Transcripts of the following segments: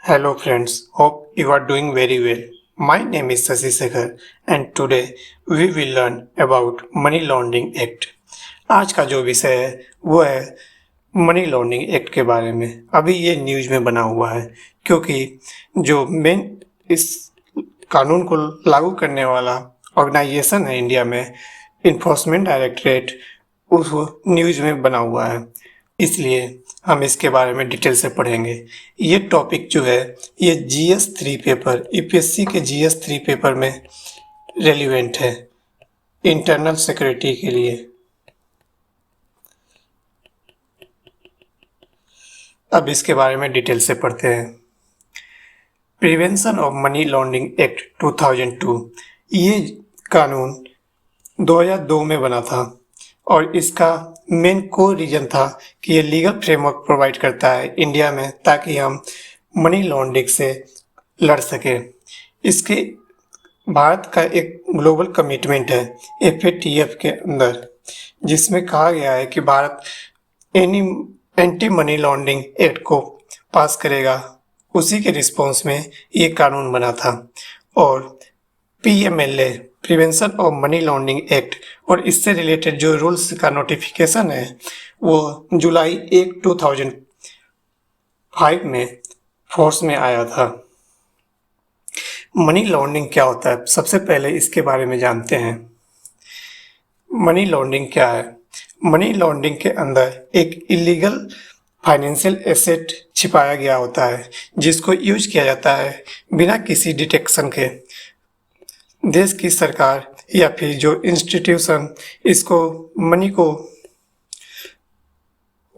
Hello friends, hope you are doing very well. My name is Sasi Sekhar and today we will learn about Money Laundering Act. आज का जो विषय है वो है money laundering act के बारे में। अभी ये न्यूज़ में बना हुआ है क्योंकि जो मेन इस कानून को लागू करने वाला ऑर्गेनाइजेशन है इंडिया में, इन्फोर्समेंट डायरेक्टरेट, उस न्यूज़ में बना हुआ है, इसलिए हम इसके बारे में डिटेल से पढ़ेंगे। ये टॉपिक जो है ये GS3 पेपर, यूपीएससी के GS3 पेपर में रेलिवेंट है इंटरनल सिक्योरिटी के लिए। अब इसके बारे में डिटेल से पढ़ते हैं। Prevention of money laundering act 2002, ये कानून 2002 में बना था और इसका मेन कोर रीजन था कि ये लीगल फ्रेमवर्क प्रोवाइड करता है इंडिया में ताकि हम मनी लॉन्ड्रिंग से लड़ सके। इसके भारत का एक ग्लोबल कमिटमेंट है FATF के अंदर, जिसमें कहा गया है कि Bharat anti money laundering act को पास करेगा। उसी के रिस्पॉन्स में ये कानून बना था और PMLA, prevention of money laundering act, और इससे रिलेटेड जो रूल्स का नोटिफिकेशन है वो जुलाई 1, 2005 में फोर्स में आया था। मनी लॉन्ड्रिंग क्या होता है, सबसे पहले इसके बारे में जानते हैं। मनी लॉन्ड्रिंग क्या है? मनी लॉन्ड्रिंग के अंदर एक इलीगल फाइनेंशियल एसेट छिपाया गया होता है जिसको यूज किया जाता है बिना किसी डिटेक्शन के। देश की सरकार या फिर जो इंस्टीट्यूशन इसको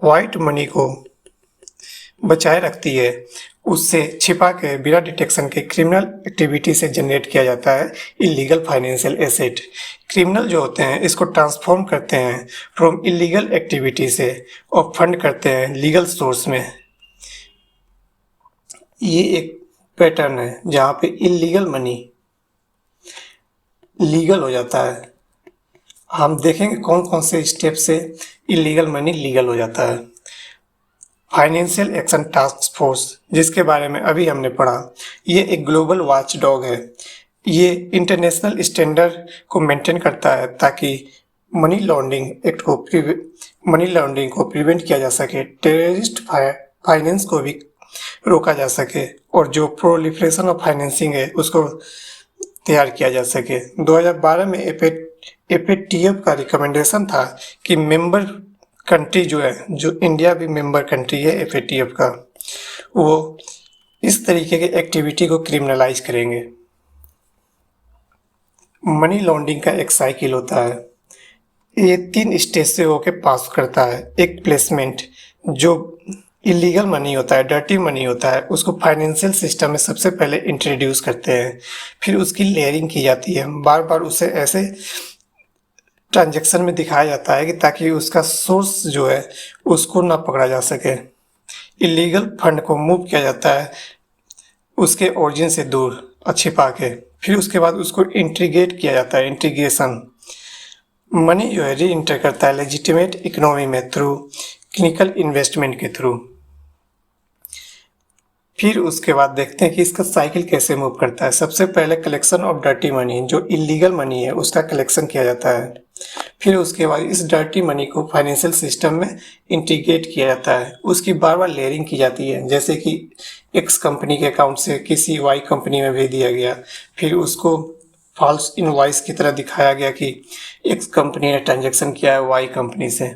वाइट मनी को बचाए रखती है, उससे छिपा के बिना डिटेक्शन के क्रिमिनल एक्टिविटी से जनरेट किया जाता है इलीगल फाइनेंशियल एसेट। क्रिमिनल जो होते हैं इसको ट्रांसफॉर्म करते हैं फ्रॉम इलीगल एक्टिविटी से और फंड करते हैं लीगल सोर्स में। ये एक पैटर्न है जहाँ पे इलीगल मनी लीगल हो जाता है। हम देखेंगे कौन कौन से स्टेप से इलीगल मनी लीगल हो जाता है। फाइनेंशियल एक्शन टास्क फोर्स, जिसके बारे में अभी हमने पढ़ा, ये एक ग्लोबल वॉच डॉग है। ये इंटरनेशनल स्टैंडर्ड को मेंटेन करता है ताकि मनी लॉन्ड्रिंग को प्रिवेंट किया जा सके, टेररिस्ट फाइनेंस को भी रोका जा सके और जो प्रोलिफरेशन ऑफ फाइनेंसिंग है उसको तैयार किया जा सके। 2012 में FATF का रिकमेंडेशन था कि मेंबर कंट्री जो है, जो इंडिया भी मेंबर कंट्री है FATF का, वो इस तरीके के एक्टिविटी को क्रिमिनलाइज करेंगे। मनी लॉन्ड्रिंग का एक साइकिल होता है, ये 3 स्टेज से होके पास करता है। एक प्लेसमेंट, जो इलीगल मनी होता है, डर्टी मनी होता है, उसको फाइनेंशियल सिस्टम में सबसे पहले इंट्रोड्यूस करते हैं, फिर उसकी लेयरिंग की जाती है। बार बार उसे ऐसे ट्रांजैक्शन में दिखाया जाता है कि ताकि उसका सोर्स जो है उसको ना पकड़ा जा सके। इलीगल फंड को मूव किया जाता है उसके ओरिजिन से दूर छिपा के, फिर उसके बाद उसको इंटीग्रेट किया जाता है, इंटीग्रेशन। मनी जो है री इंटर करता है लेजिटिमेट इकोनॉमी में थ्रू क्लिनिकल इन्वेस्टमेंट के थ्रू। फिर उसके बाद देखते हैं कि इसका साइकिल कैसे मूव करता है। सबसे पहले कलेक्शन ऑफ डर्टी मनी, जो इलीगल मनी है उसका कलेक्शन किया जाता है। फिर उसके बाद इस डर्टी मनी को फाइनेंशियल सिस्टम में इंटीग्रेट किया जाता है, उसकी बार बार लेयरिंग की जाती है, जैसे कि X कंपनी के अकाउंट से किसी Y कंपनी में भेज दिया गया, फिर उसको फॉल्स इनवॉइस की तरह दिखाया गया कि X कंपनी ने ट्रांजेक्शन किया है Y कंपनी से।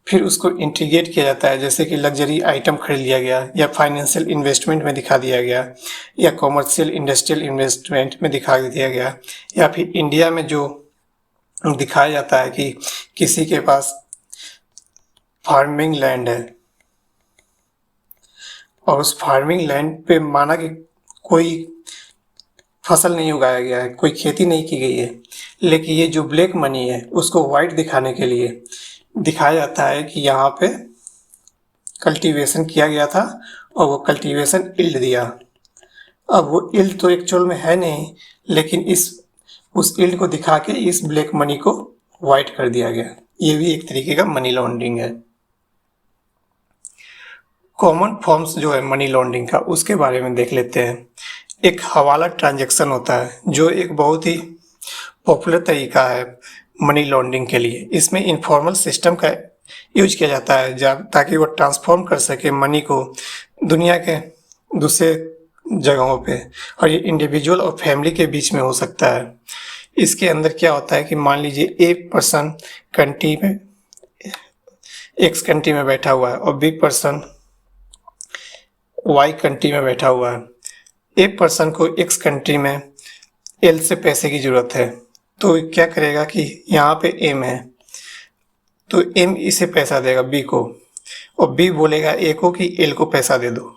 फिर उसको इंटीग्रेट किया जाता है, जैसे कि लग्जरी आइटम खरीद लिया गया या फाइनेंशियल इन्वेस्टमेंट में दिखा दिया गया या कॉमर्शियल इंडस्ट्रियल इन्वेस्टमेंट में दिखा दिया गया, या फिर इंडिया में जो दिखाया जाता है कि किसी के पास फार्मिंग लैंड है और उस फार्मिंग लैंड पे माना कि कोई फसल नहीं उगाया गया है, कोई खेती नहीं की गई है, लेकिन ये जो ब्लैक मनी है उसको वाइट दिखाने के लिए दिखाया जाता है कि यहाँ पे कल्टीवेशन किया गया था और वो कल्टीवेशन इल्ड दिया। अब वो इल्ड तो एक्चुअल में है नहीं, लेकिन उस इल्ड को दिखा के इस ब्लैक मनी को वाइट कर दिया गया। ये भी एक तरीके का मनी लॉन्ड्रिंग है। कॉमन फॉर्म्स जो है मनी लॉन्ड्रिंग का उसके बारे में देख लेते हैं। एक हवाला ट्रांजैक्शन होता है जो एक बहुत ही पॉपुलर तरीका है मनी लॉन्ड्रिंग के लिए। इसमें इनफॉर्मल सिस्टम का यूज किया जाता है ताकि वो ट्रांसफॉर्म कर सके मनी को दुनिया के दूसरे जगहों पे, और ये इंडिविजुअल और फैमिली के बीच में हो सकता है। इसके अंदर क्या होता है कि मान लीजिए एक पर्सन कंट्री में एक्स कंट्री में बैठा हुआ है और बी पर्सन वाई कंट्री में बैठा हुआ है। एक पर्सन को एक्स कंट्री में एल से पैसे की ज़रूरत है, तो क्या करेगा कि यहाँ पे एम है तो एम इसे पैसा देगा बी को, और बी बोलेगा ए को कि एल को पैसा दे दो।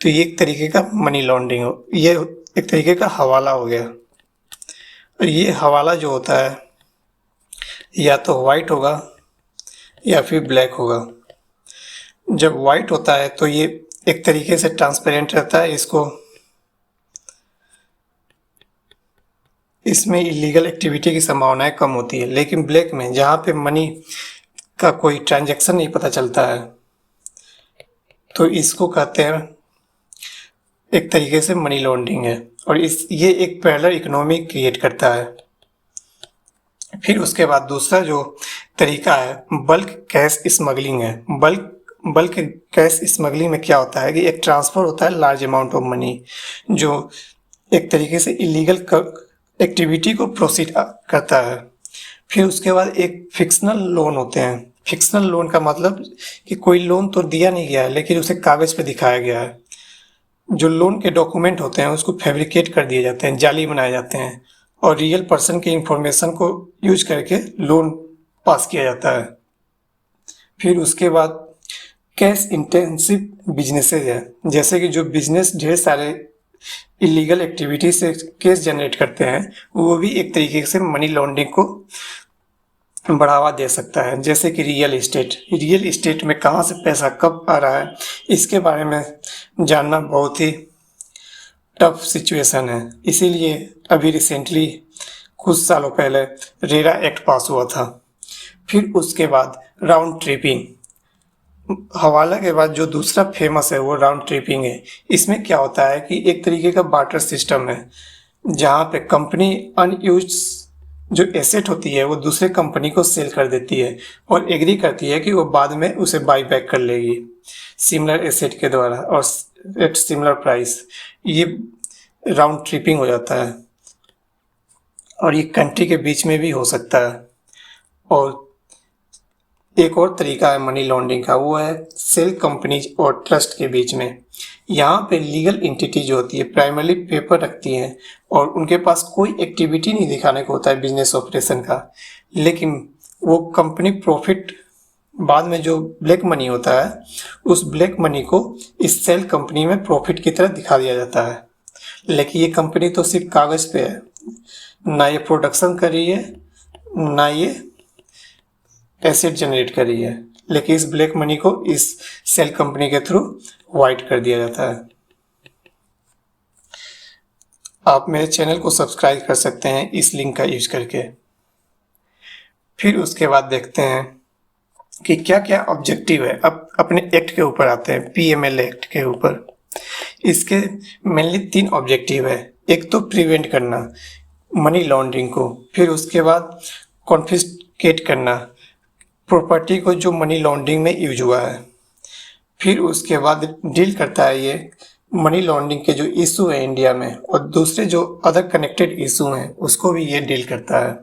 तो ये एक तरीके का मनी लॉन्ड्रिंग हो, ये एक तरीके का हवाला हो गया। और ये हवाला जो होता है या तो वाइट होगा या फिर ब्लैक होगा। जब वाइट होता है तो ये एक तरीके से ट्रांसपेरेंट रहता है, इसमें इलीगल एक्टिविटी की संभावनाएं कम होती है। लेकिन ब्लैक में जहाँ पे मनी का कोई ट्रांजैक्शन नहीं पता चलता है तो इसको कहते हैं एक तरीके से मनी लॉन्ड्रिंग है, और ये एक पैरेलल इकोनॉमी क्रिएट करता है। फिर उसके बाद दूसरा जो तरीका है बल्क कैश स्मगलिंग है। बल्क कैश स्मगलिंग में क्या होता है कि एक ट्रांसफ़र होता है लार्ज अमाउंट ऑफ मनी, जो एक तरीके से इलीगल एक्टिविटी को प्रोसीड करता है। फिर उसके बाद एक फिक्शनल लोन होते हैं। फिक्शनल लोन का मतलब कि कोई लोन तो दिया नहीं गया है लेकिन उसे कागज़ पे दिखाया गया है। जो लोन के डॉक्यूमेंट होते हैं उसको फैब्रिकेट कर दिए जाते हैं, जाली बनाए जाते हैं, और रियल पर्सन की इंफॉर्मेशन को यूज करके लोन पास किया जाता है। फिर उसके बाद कैश इंटेंसिव बिजनेसेस है, जैसे कि जो बिजनेस ढेर सारे इलीगल एक्टिविटी से कैश जनरेट करते हैं, वो भी एक तरीके से मनी लॉन्ड्रिंग को बढ़ावा दे सकता है। जैसे कि रियल इस्टेट में कहाँ से पैसा कब आ रहा है, इसके बारे में जानना बहुत ही टफ सिचुएशन है। इसीलिए अभी रिसेंटली कुछ सालों पहले रेरा एक्ट पास हुआ था। फिर उसके बाद राउंड ट्रिपिंग, हवाला के बाद जो दूसरा फेमस है वो राउंड ट्रिपिंग है। इसमें क्या होता है कि एक तरीके का बार्टर सिस्टम है जहाँ पे कंपनी अनयूज्ड जो एसेट होती है वो दूसरे कंपनी को सेल कर देती है और एग्री करती है कि वो बाद में उसे बाई बैक कर लेगी सिमिलर एसेट के द्वारा और एट सिमिलर प्राइस। ये राउंड ट्रिपिंग हो जाता है, और ये कंट्री के बीच में भी हो सकता है। और एक और तरीका है मनी लॉन्ड्रिंग का, वो है सेल कंपनीज और ट्रस्ट के बीच में। यहाँ पे लीगल एंटिटी जो होती है प्राइमरली पेपर रखती हैं और उनके पास कोई एक्टिविटी नहीं दिखाने को होता है बिजनेस ऑपरेशन का, लेकिन वो कंपनी प्रॉफिट बाद में जो ब्लैक मनी होता है उस ब्लैक मनी को इस सेल कंपनी में प्रॉफिट की तरह दिखा दिया जाता है। लेकिन ये कंपनी तो सिर्फ कागज़ पे है, ना ये प्रोडक्शन कर रही है ना ये एसेट जनरेट कर रही है, लेकिन इस ब्लैक मनी को इस सेल कंपनी के थ्रू वाइट कर दिया जाता है। आप मेरे चैनल को सब्सक्राइब कर सकते हैं इस लिंक का यूज करके। फिर उसके बाद देखते हैं कि क्या क्या ऑब्जेक्टिव है। अब अपने एक्ट के ऊपर आते हैं, पीएमएल एक्ट के ऊपर। इसके मेनली 3 ऑब्जेक्टिव है। एक तो प्रिवेंट करना मनी लॉन्ड्रिंग को, फिर उसके बाद कॉन्फिस्केट करना प्रॉपर्टी को जो मनी लॉन्ड्रिंग में यूज हुआ है, फिर उसके बाद डील करता है ये मनी लॉन्ड्रिंग के जो इशू है इंडिया में, और दूसरे जो अदर कनेक्टेड इशू हैं उसको भी ये डील करता है।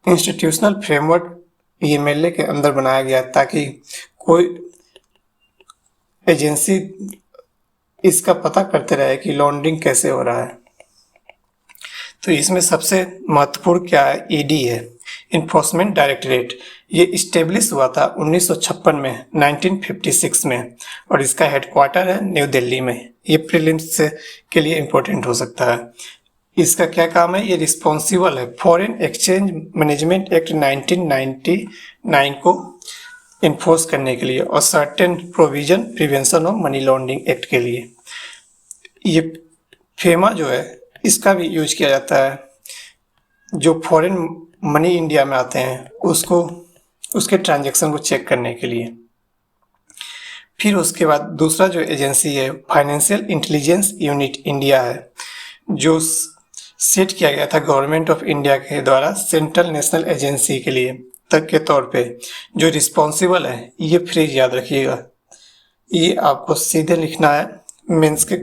इंस्टीट्यूशनल फ्रेमवर्क ईएमएलए के अंदर बनाया गया ताकि कोई एजेंसी इसका पता करते रहे कि लॉन्ड्रिंग कैसे हो रहा है। तो इसमें सबसे महत्वपूर्ण क्या है, ईडी है, इन्फोर्समेंट डायरेक्टरेट। ये इस्टेब्लिश हुआ था 1956 में, 1956 में, और इसका हेडक्वार्टर है न्यू दिल्ली में। ये प्रीलिम्स के लिए इम्पोर्टेंट हो सकता है। इसका क्या काम है, ये रिस्पॉन्सिबल है फॉरेन एक्सचेंज मैनेजमेंट एक्ट 1999 को इन्फोर्स करने के लिए और certain provision prevention of money laundering act के लिए। ये फेमा जो है इसका भी यूज किया जाता है। जो फॉरेन मनी इंडिया में आते हैं उसको उसके ट्रांजैक्शन को चेक करने के लिए। फिर उसके बाद दूसरा जो एजेंसी है फाइनेंशियल इंटेलिजेंस यूनिट इंडिया है, जो सेट किया गया था गवर्नमेंट ऑफ इंडिया के द्वारा सेंट्रल नेशनल एजेंसी के लिए तक के तौर पे, जो रिस्पॉन्सिबल है। ये फ्रेज याद रखिएगा, ये आपको सीधे लिखना है मेंस के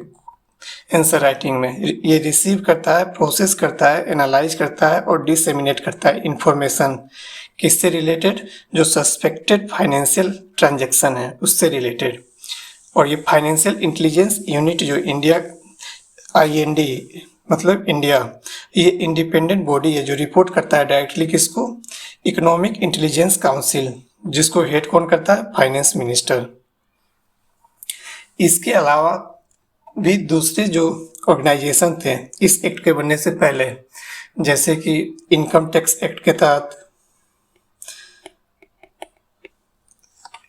आंसर राइटिंग में। ये रिसीव करता है, प्रोसेस करता है, एनालाइज करता है और डिसेमिनेट करता है इंफॉर्मेशन। किससे रिलेटेड? जो सस्पेक्टेड फाइनेंशियल ट्रांजैक्शन है उससे रिलेटेड। और ये फाइनेंशियल इंटेलिजेंस यूनिट जो इंडिया IND मतलब इंडिया, ये इंडिपेंडेंट बॉडी है जो रिपोर्ट करता है डायरेक्टली किसको? इकोनॉमिक इंटेलिजेंस काउंसिल, जिसको हेड कौन करता है? Finance minister. इसके अलावा भी दूसरे जो ऑर्गेनाइजेशन थे इस एक्ट के बनने से पहले, जैसे कि इनकम टैक्स एक्ट के तहत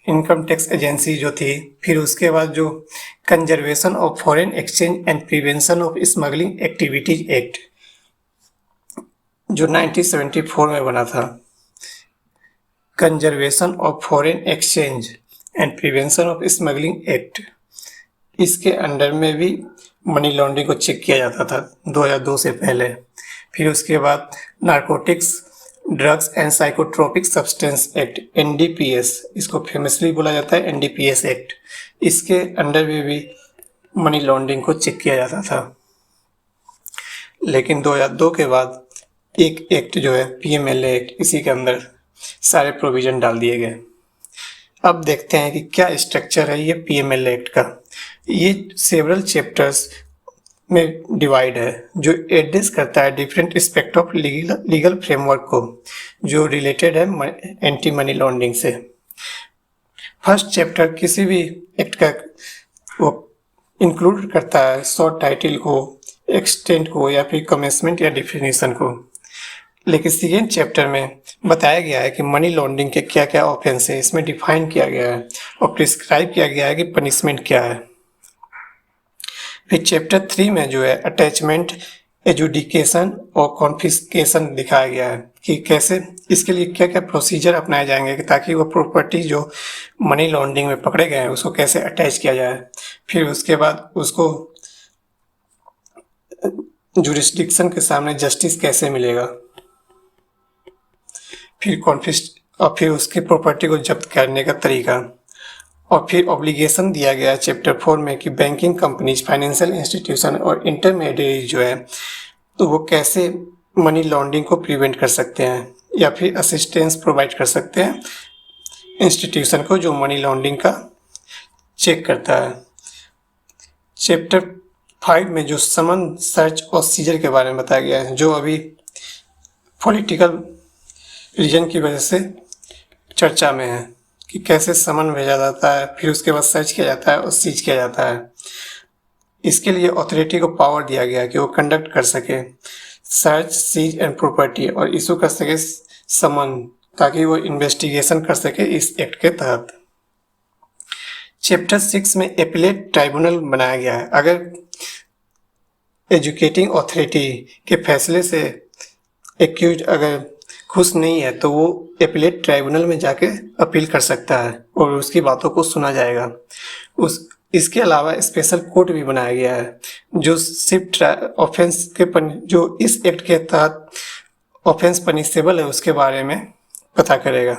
इनकम टैक्स एजेंसी जो थी, फिर उसके बाद जो conservation of foreign exchange and prevention of smuggling activities act जो 1974 में बना था। Conservation of foreign exchange and prevention of smuggling act, इसके अंडर में भी मनी लॉन्ड्रिंग को चेक किया जाता था 2002 से पहले। फिर उसके बाद narcotics drugs and psychotropic substance act NDPS, इसको फेमसली बोला जाता है NDPS एक्ट, इसके अंडर में भी मनी लॉन्ड्रिंग को चेक किया जाता था। लेकिन 2002 के बाद एक एक्ट जो है PMLA एक्ट, इसी के अंदर सारे प्रोविजन डाल दिए गए। अब देखते हैं कि क्या स्ट्रक्चर है ये PMLA एक्ट का। ये सेवरल चैप्टर्स में डिवाइड है, जो एड्रेस करता है different aspect of legal framework को जो रिलेटेड है एंटी मनी लॉन्ड्रिंग से। फर्स्ट चैप्टर किसी भी एक्ट का वो इंक्लूड करता है शॉर्ट टाइटल को, एक्सटेंट को या फिर कमेंसमेंट या डिफिनीशन को। लेकिन सेकेंड चैप्टर में बताया गया है कि मनी लॉन्ड्रिंग के क्या क्या ऑफेंस है, इसमें डिफाइन किया गया है और प्रिस्क्राइब किया गया है कि पनिशमेंट क्या है। फिर चैप्टर 3 में जो है अटैचमेंट, एजुडिकेशन और कॉन्फिस्केशन दिखाया गया है कि कैसे इसके लिए क्या क्या प्रोसीजर अपनाए जाएंगे कि ताकि वो प्रॉपर्टी जो मनी लॉन्ड्रिंग में पकड़े गए हैं उसको कैसे अटैच किया जाए। फिर उसके बाद उसको जुरिस्डिक्शन के सामने जस्टिस कैसे मिलेगा। फिर फिर उसकी प्रॉपर्टी को जब्त करने का तरीका। और फिर ऑब्लिगेशन दिया गया है चैप्टर 4 में कि बैंकिंग कंपनीज, फाइनेंशियल इंस्टीट्यूशन और इंटरमीडिएट जो है तो वो कैसे मनी लॉन्ड्रिंग को प्रिवेंट कर सकते हैं या फिर असिस्टेंस प्रोवाइड कर सकते हैं इंस्टीट्यूशन को जो मनी लॉन्ड्रिंग का चेक करता है। चैप्टर 5 में जो समन, सर्च और सीजर के बारे में बताया गया है, जो अभी पॉलिटिकल रीजन की वजह से चर्चा में है कि कैसे समन भेजा जाता है, फिर उसके बाद सर्च किया जाता है और सीज किया जाता है। इसके लिए अथॉरिटी को पावर दिया गया है कि वो कंडक्ट कर सके सर्च, सीज एंड प्रॉपर्टी और इशू कर सके समन, ताकि वो इन्वेस्टिगेशन कर सके इस एक्ट के तहत। चैप्टर 6 में एपिलेट ट्राइब्यूनल बनाया गया है। अगर एजुकेटिंग अथॉरिटी के फैसले से एक्यूज अगर खुश नहीं है तो वो एपिलेट ट्राइब्यूनल में जाके अपील कर सकता है और उसकी बातों को सुना जाएगा। इसके अलावा स्पेशल कोर्ट भी बनाया गया है जो सिर्फ ऑफेंस के जो इस एक्ट के तहत ऑफेंस पनिशेबल है उसके बारे में पता करेगा।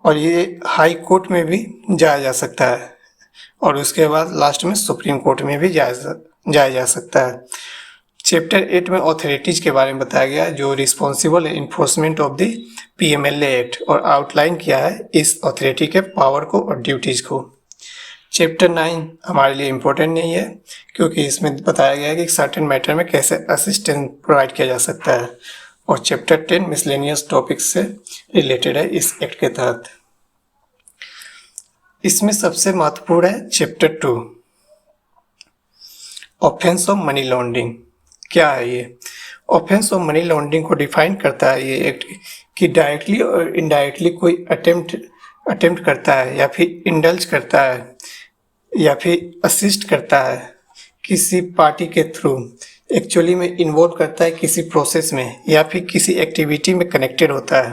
और ये हाई कोर्ट में भी जाया जा सकता है और उसके बाद लास्ट में सुप्रीम कोर्ट में भी जाया जा सकता है। चैप्टर 8 में अथॉरिटीज के बारे में बताया गया है जो रिस्पॉन्सिबल है enforcement of the PMLA act और आउटलाइन किया है इस अथॉरिटी के पावर को और ड्यूटीज को। चैप्टर 9 हमारे लिए इम्पोर्टेंट नहीं है क्योंकि इसमें बताया गया है कि सर्टेन मैटर में कैसे असिस्टेंस प्रोवाइड किया जा सकता है। और चैप्टर 10 मिसलेनियस टॉपिक्स से रिलेटेड है इस एक्ट के तहत। इसमें सबसे महत्वपूर्ण है chapter 2 offence of money laundering. क्या है ये? ऑफेंस ऑफ मनी लॉन्ड्रिंग को डिफाइन करता है ये एक्ट कि डायरेक्टली और इनडायरेक्टली कोई अटेम्प्ट करता है या फिर इंडल्ज करता है या फिर असिस्ट करता है किसी पार्टी के थ्रू एक्चुअली में इन्वॉल्व करता है किसी प्रोसेस में या फिर किसी एक्टिविटी में कनेक्टेड होता है,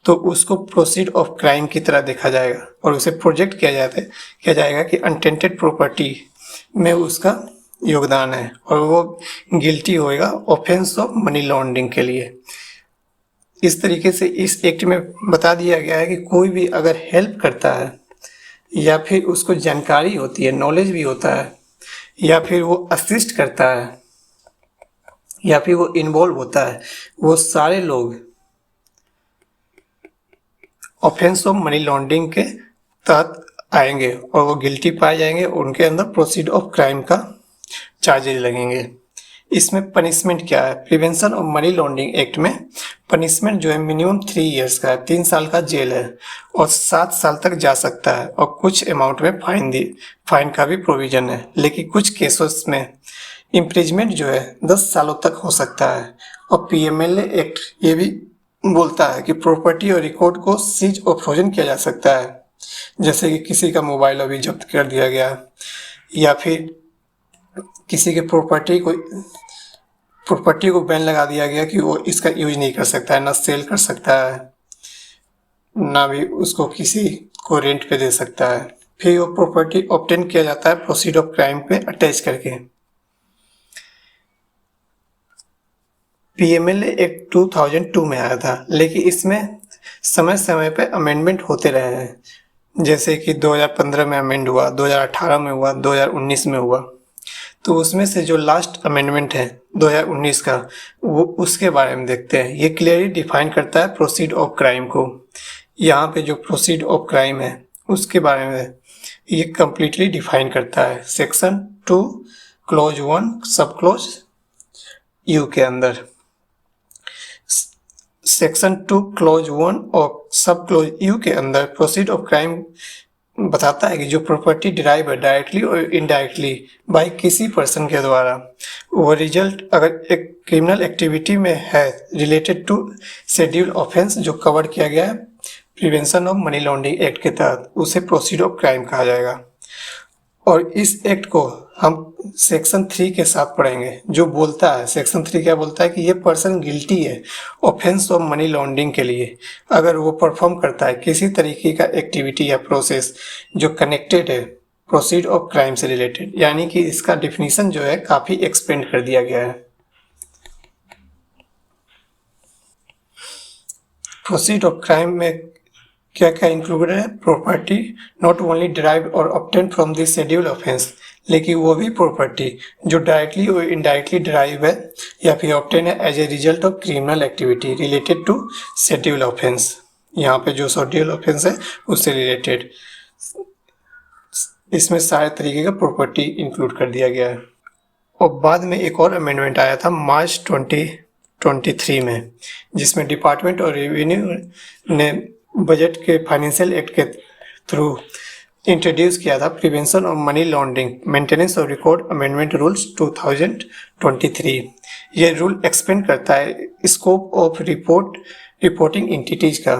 तो उसको प्रोसीड ऑफ क्राइम की तरह देखा जाएगा और उसे प्रोजेक्ट किया जाएगा कि अनटेंटेड प्रॉपर्टी में उसका योगदान है और वो गिल्टी होएगा ऑफेंस ऑफ मनी लॉन्ड्रिंग के लिए। इस तरीके से इस एक्ट में बता दिया गया है कि कोई भी अगर हेल्प करता है या फिर उसको जानकारी होती है, नॉलेज भी होता है, या फिर वो असिस्ट करता है या फिर वो इन्वॉल्व होता है, वो सारे लोग ऑफेंस ऑफ मनी लॉन्ड्रिंग के तहत आएंगे और वो गिल्टी पाए जाएंगे। उनके अंदर प्रोसीड ऑफ क्राइम का चार्जेज लगेंगे। इसमें पनिशमेंट क्या है? Prevention of money laundering act में पनिशमेंट जो है मिनिमम 3 इयर्स का है, 3 साल का जेल है और 7 साल तक जा सकता है और कुछ अमाउंट में फाइन का भी प्रोविजन है। लेकिन कुछ केसेस में इम्प्रिजमेंट जो है 10 सालों तक हो सकता है। और पीएमएलए एक्ट ये भी बोलता है कि प्रॉपर्टी और रिकॉर्ड को सीज और फ्रोजन किया जा सकता है, जैसे कि किसी का मोबाइल अभी जब्त कर दिया गया या फिर किसी के प्रॉपर्टी को बैन लगा दिया गया कि वो इसका यूज नहीं कर सकता है, ना सेल कर सकता है, ना भी उसको किसी को रेंट पे दे सकता है। फिर वो प्रॉपर्टी ऑब्टेन किया जाता है प्रोसीड ऑफ क्राइम पे अटैच करके। पीएमएलए एक्ट 2002 में आया था, लेकिन इसमें समय समय पे अमेंडमेंट होते रहे हैं, जैसे कि 2015 में अमेंड हुआ, 2018 में हुआ, 2019 में हुआ। तो उसमें से जो लास्ट अमेंडमेंट है 2019 का, वो उसके बारे में देखते हैं। ये क्लियरली डिफाइन करता है प्रोसीड ऑफ क्राइम को। यहाँ पे जो प्रोसीड ऑफ क्राइम है उसके बारे में ये कम्प्लीटली डिफाइन करता है section 2 clause 1 sub clause you के अंदर। सेक्शन 2 क्लॉज 1 और सब क्लॉज यू के अंदर प्रोसीड ऑफ क्राइम बताता है कि जो प्रॉपर्टी डिराइव है डायरेक्टली और इनडायरेक्टली बाय किसी पर्सन के द्वारा, वो रिजल्ट अगर एक क्रिमिनल एक्टिविटी में है रिलेटेड टू शेड्यूल ऑफेंस जो कवर किया गया है prevention of money laundering act के तहत, उसे प्रोसीड ऑफ क्राइम कहा जाएगा। और इस एक्ट को हम सेक्शन 3 के साथ पढ़ेंगे, जो बोलता है सेक्शन 3 क्या बोलता है कि ये पर्सन गिल्टी है ऑफेंस ऑफ मनी लॉन्ड्रिंग के लिए अगर वो परफॉर्म करता है किसी तरीके का एक्टिविटी या प्रोसेस जो कनेक्टेड है प्रोसीड ऑफ क्राइम से रिलेटेड। यानी कि इसका डिफिनीशन जो है काफ़ी एक्सपेंड कर दिया गया है। प्रोसीड ऑफ क्राइम में क्या क्या इंक्लूडेड है? प्रॉपर्टी नॉट ओनली डिराइव और obtain from this schedule offence, लेकिन वो भी प्रॉपर्टी जो डायरेक्टली और इनडायरेक्टली डिराइव है या फिर ऑब्टेन है as a result of criminal activity related to schedule offence. यहाँ पे जो शेड्यूल ऑफेंस है उससे रिलेटेड इसमें सारे तरीके का प्रॉपर्टी इंक्लूड कर दिया गया है। और बाद में एक और अमेंडमेंट आया था मार्च 2023 में, जिसमें डिपार्टमेंट और रेवेन्यू ने बजट के फाइनेंशियल एक्ट के थ्रू इंट्रोड्यूस किया था prevention of money laundering maintenance of record amendment rules 2023। ये रूल एक्सपेंड करता है स्कोप ऑफ रिपोर्टिंग एंटिटीज का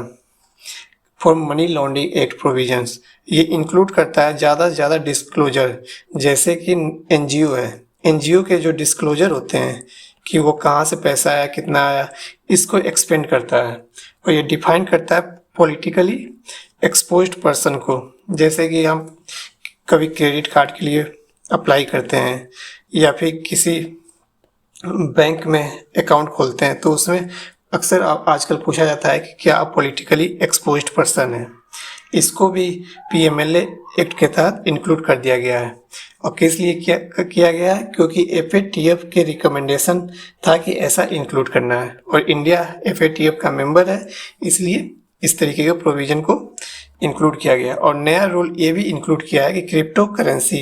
for money laundering act provisions. ये इंक्लूड करता है ज़्यादा से ज़्यादा डिस्क्लोजर, जैसे कि एनजीओ है, एनजीओ के जो डिस्क्लोजर होते हैं कि वो कहाँ से पैसा आया, कितना आया, इसको एक्सपेंड करता है। और ये डिफाइन करता है पॉलिटिकली एक्सपोज्ड पर्सन को, जैसे कि हम कभी क्रेडिट कार्ड के लिए अप्लाई करते हैं या फिर किसी बैंक में अकाउंट खोलते हैं, तो उसमें अक्सर आजकल पूछा जाता है कि क्या आप पॉलिटिकली एक्सपोज्ड पर्सन हैं। इसको भी पीएमएलए एक्ट के तहत इंक्लूड कर दिया गया है। और किस लिए किया गया है? क्योंकि एफएटीएफ के रिकमेंडेशन था कि ऐसा इंक्लूड करना है और इंडिया एफएटीएफ का मेंबर है, इसलिए इस तरीके के प्रोविजन को इंक्लूड किया गया। और नया रूल ये भी इंक्लूड किया है कि क्रिप्टो करेंसी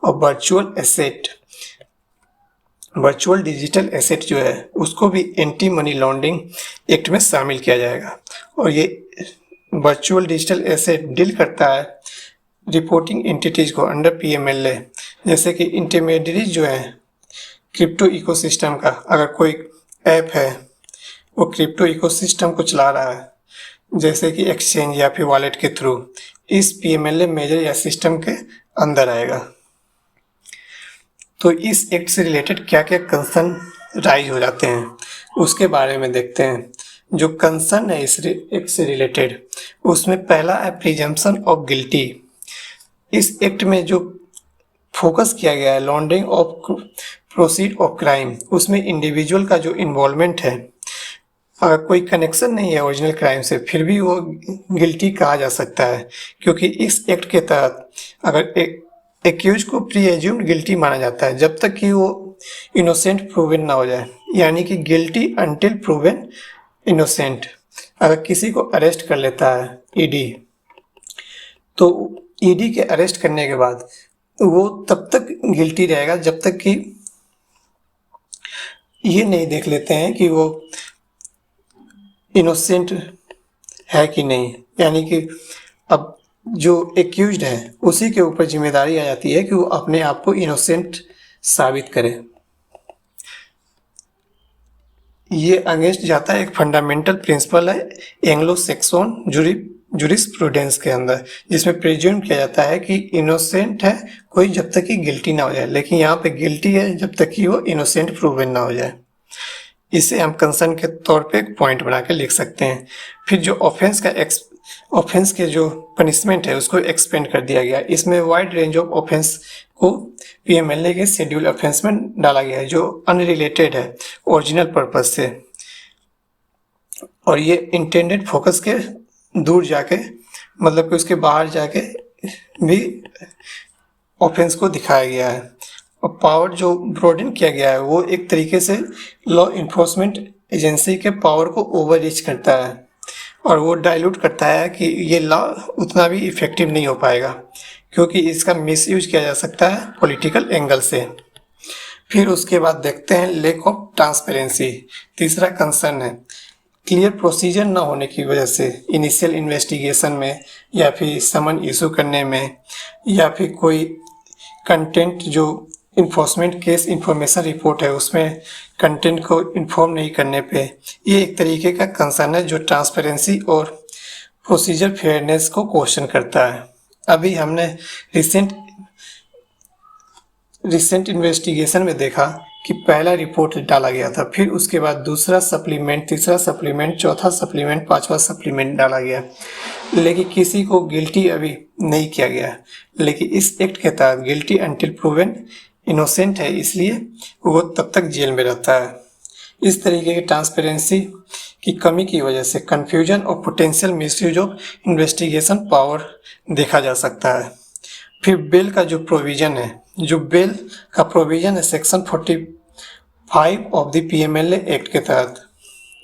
और वर्चुअल डिजिटल एसेट जो है उसको भी एंटी मनी लॉन्ड्रिंग एक्ट में शामिल किया जाएगा। और ये वर्चुअल डिजिटल एसेट डील करता है रिपोर्टिंग एंटिटीज को अंडर पीएमएलए, जैसे कि इंटरमीडिएट जो है क्रिप्टो इकोसिस्टम का, अगर कोई ऐप है वो क्रिप्टो इकोसिस्टम को चला रहा है जैसे कि एक्सचेंज या फिर वॉलेट के थ्रू, इस पीएमएलए मेजर या सिस्टम के अंदर आएगा। तो इस एक्ट से रिलेटेड क्या क्या कंसर्न राइज हो जाते हैं उसके बारे में देखते हैं। जो कंसर्न है इस एक्ट से रिलेटेड, उसमें पहला है प्रिजम्पशन ऑफ गिल्टी। इस एक्ट में जो फोकस किया गया है laundering of proceed of crime, उसमें इंडिविजुअल का जो इन्वॉल्वमेंट है, अगर कोई कनेक्शन नहीं है ओरिजिनल क्राइम से, फिर भी वो गिल्टी कहा जा सकता है, क्योंकि इस एक्ट के तहत अगर एक्यूज को प्री एज्यूम्ड गिल्टी माना जाता है जब तक कि वो इनोसेंट प्रूवन ना हो जाए, यानी कि गिल्टी अंटिल प्रूवन इनोसेंट। अगर किसी को अरेस्ट कर लेता है ईडी, तो ईडी के अरेस्ट करने के बाद वो तब तक गिल्टी रहेगा जब तक कि ये नहीं देख लेते हैं कि वो इनोसेंट है कि नहीं। यानी कि अब जो एक्यूज्ड है उसी के ऊपर जिम्मेदारी आ जाती है कि वो अपने आप को इनोसेंट साबित करे। ये अगेंस्ट जाता है एक फंडामेंटल प्रिंसिपल है एंग्लो सैक्सन जूरिस्प्रूडेंस के अंदर, जिसमें प्रिज्यूम किया जाता है कि इनोसेंट है कोई जब तक कि गिल्टी ना हो जाए, लेकिन यहाँ पे गिल्टी है जब तक कि वो इनोसेंट प्रूवन ना हो जाए। इसे हम कंसर्न के तौर पे एक पॉइंट बना के लिख सकते हैं। फिर जो ऑफेंस के जो पनिशमेंट है उसको एक्सपेंड कर दिया गया। इसमें वाइड रेंज ऑफ ऑफेंस को पीएमएलए के शेड्यूल ऑफेंस में डाला गया है जो अनरिलेटेड है ओरिजिनल पर्पज से, और ये इंटेंडेड फोकस के दूर जाके, मतलब कि उसके बाहर जाके भी ऑफेंस को दिखाया गया है। और पावर जो ब्रॉडन किया गया है वो एक तरीके से लॉ इन्फोर्समेंट एजेंसी के पावर को ओवर रीच करता है, और वो डाइल्यूट करता है कि ये लॉ उतना भी इफेक्टिव नहीं हो पाएगा, क्योंकि इसका मिसयूज किया जा सकता है पॉलिटिकल एंगल से। फिर उसके बाद देखते हैं लेक ऑफ ट्रांसपेरेंसी। तीसरा कंसर्न है क्लियर प्रोसीजर ना होने की वजह से इनिशियल इन्वेस्टिगेशन में, या फिर समन इशू करने में, या फिर कोई कंटेंट जो इन्फोर्समेंट केस इंफॉर्मेशन रिपोर्ट है उसमें कंटेंट को इन्फॉर्म नहीं करने पे, ये एक तरीके का कंसर्न है जो ट्रांसपेरेंसी और प्रोसीजर फेयरनेस को क्वेश्चन करता है। अभी हमने रिसेंट इन्वेस्टिगेशन में देखा कि पहला रिपोर्ट डाला गया था, फिर उसके बाद दूसरा सप्लीमेंट, तीसरा सप्लीमेंट, चौथा सप्लीमेंट, पांचवा सप्लीमेंट डाला गया, लेकिन किसी को गिल्टी अभी नहीं किया गया। लेकिन इस एक्ट के तहत गिल्टी अंटिल प्रूवन इनोसेंट है, इसलिए वो तब तक जेल में रहता है। इस तरीके की ट्रांसपेरेंसी की कमी की वजह से कंफ्यूजन और potential misuse of investigation power देखा जा सकता है। फिर बेल का जो प्रोविजन है, जो बेल का प्रोविजन है section 45 of the PMLA act के तहत,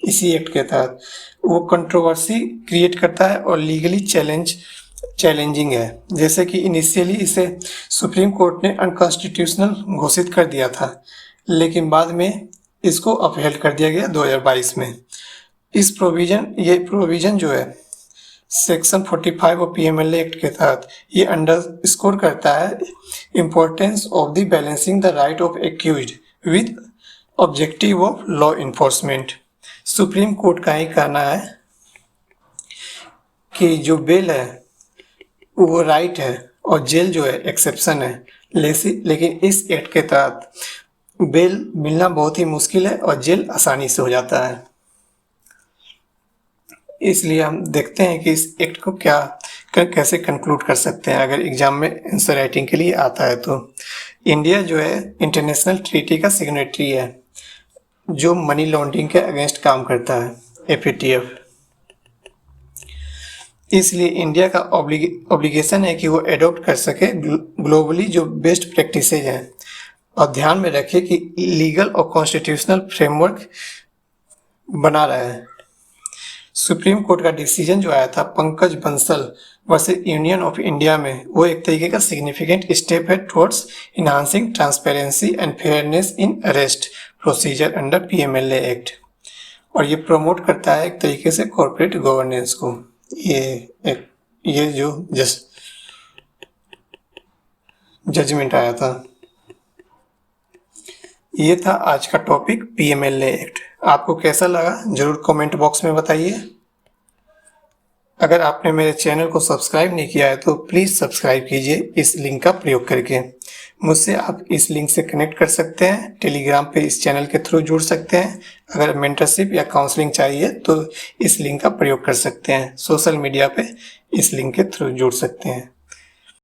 इसी एक्ट के तहत वो कंट्रोवर्सी क्रिएट करता है और लीगली चैलेंजिंग है। जैसे कि इनिशियली इसे सुप्रीम कोर्ट ने अनकॉन्स्टिट्यूशनल घोषित कर दिया था, लेकिन बाद में इसको अपहेल्ड कर दिया गया 2022 में। ये प्रोविजन जो है सेक्शन 45 ऑफ पीएमएलए एक्ट के तहत ये अंडरस्कोर करता है importance of the balancing the right of accused with objective of law enforcement. Supreme court का ही कहना है कि जो बेल है वो राइट है और जेल जो है एक्सेप्शन है, लेकिन इस एक्ट के तहत बेल मिलना बहुत ही मुश्किल है और जेल आसानी से हो जाता है। इसलिए हम देखते हैं कि इस एक्ट को कैसे कंक्लूड कर सकते हैं अगर एग्जाम में आंसर राइटिंग के लिए आता है। तो इंडिया जो है इंटरनेशनल ट्रीटी का सिग्नेटरी है जो मनी लॉन्ड्रिंग के अगेंस्ट काम करता है, एफएटीएफ। इसलिए इंडिया का ऑब्लिगेशन है कि वो एडॉप्ट कर सके ग्लोबली जो बेस्ट प्रैक्टिसेज हैं, और ध्यान में रखे कि लीगल और कॉन्स्टिट्यूशनल फ्रेमवर्क बना रहा है। सुप्रीम कोर्ट का डिसीजन जो आया था Pankaj Bansal versus union of India में, वो एक तरीके का सिग्निफिकेंट स्टेप है towards enhancing transparency and fairness in arrest procedure under PMLA act, और ये प्रमोट करता है एक तरीके से कॉर्पोरेट गवर्नेंस को। ये जो जजमेंट आया था, ये था आज का टॉपिक पीएमएलए एक्ट। आपको कैसा लगा जरूर कमेंट बॉक्स में बताइए। अगर आपने मेरे चैनल को सब्सक्राइब नहीं किया है तो प्लीज़ सब्सक्राइब कीजिए इस लिंक का प्रयोग करके। मुझसे आप इस लिंक से कनेक्ट कर सकते हैं, टेलीग्राम पे इस चैनल के थ्रू जुड़ सकते हैं। अगर मेंटरशिप या काउंसलिंग चाहिए तो इस लिंक का प्रयोग कर सकते हैं। सोशल मीडिया पे इस लिंक के थ्रू जुड़ सकते हैं।